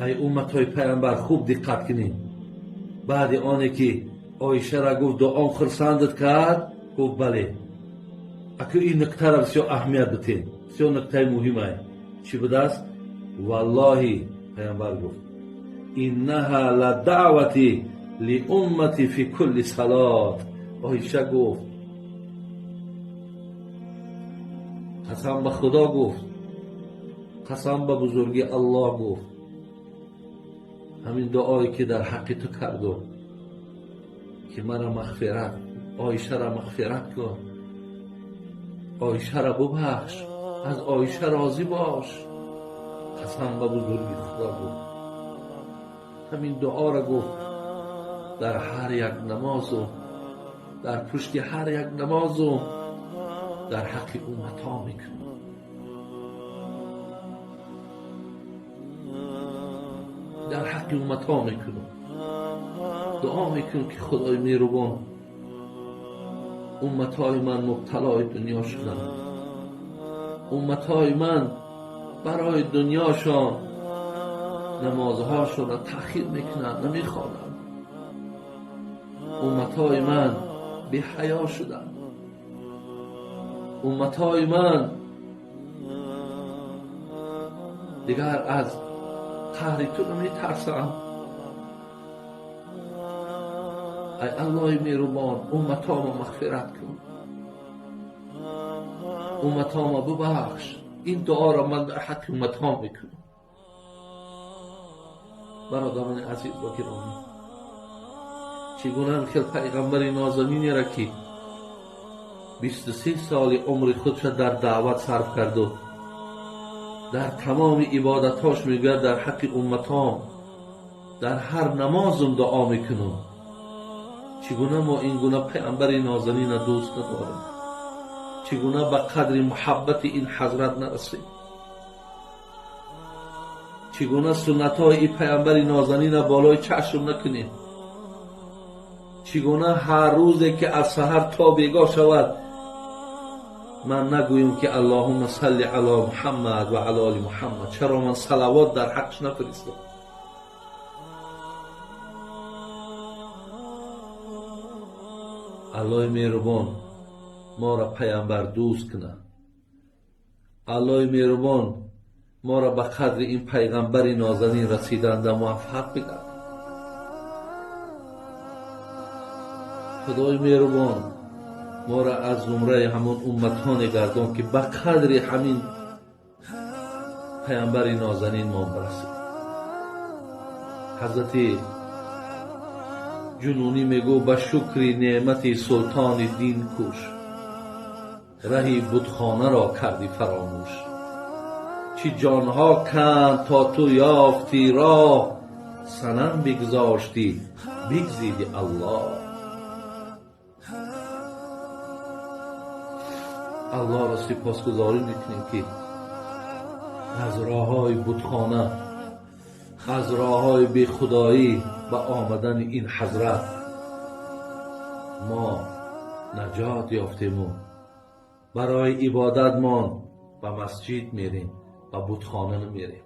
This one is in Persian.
ای امتای پیامبر خوب دقت کنین. بعد آنه که عایشه را گفت دعام خرسندت کرد، گفت بله. اکو این نکته را بسیار اهمیت بتین، بسیار نکته مهمه. چی بود است؟ والله پیامبر گفت اینها لدعوتی لامتی فی کل صلات. عایشه گفت، قسم به خدا گفت، قسم به بزرگی الله گفت، همین دعایی که در حق تو کردم که مرا مغفرت، عایشه را مغفرت کن، عایشه را ببخش، از عایشه راضی باش. قسم به بزرگی خدا گفت، همین دعا را گفت در هر یک نماز و در پشت هر یک نماز و در حق امتا میکنم. در حق امتا میکنم، دعا میکنم که خدای مهربان امتای من مبتلای دنیا شدن، امتای من برای دنیاشان نمازهاشون را تأخیر میکنن، نمیخوانن. امتای من بی حیا شدن، امتای من دیگر از قهر تو نمیترسن. ای الله مهربان امتا ما مغفرت کن، امتا ما ببخش. این دعا را من در حق امتا میکنم. برادران عزیز و گرامی، چگونه که پیغمبر نازنینی را که 23 سال عمر خودش در دعوت صرف کرد و در تمام عبادتاش میگه در حق امتام در هر نمازم دعا میکنم، چگونه ما این گونه پیغمبر نازنین دوست نداریم؟ چگونه به قدر محبت این حضرت نرسیم؟ چگونه سنت های این پیغمبر نازنین بالای چشم نکنیم؟ چگونه هر روزی که از سحر تا بیگاه شود من نگویم که اللهم صل علی محمد و علی آل محمد؟ چرا من صلوات در حقش نفرستم؟ الله مهربان ما را پیامبر دوست کنه. الله مهربان ما را به قدر این پیغمبر نازنین رسیدنده موفق بگرد. خدای مهربان ما را از زمره همون امتان گردان که به قدر همین پیامبر نازنین ما برسید. حضرت جنونی میگو به شکر نعمت سلطان دین کوش، رهی بتخانه را کردی فراموش. چی جانها کند تا تو یافتی راه، صنم بگذاشتی بگزیدی الله. الله را سپاسگزاری میکنیم که از راه های بتخانه، از راه های بی خدایی به آمدن این حضرت ما نجات یافتیم و برای عبادت ما به مسجد میریم، به بتخانه نمیریم.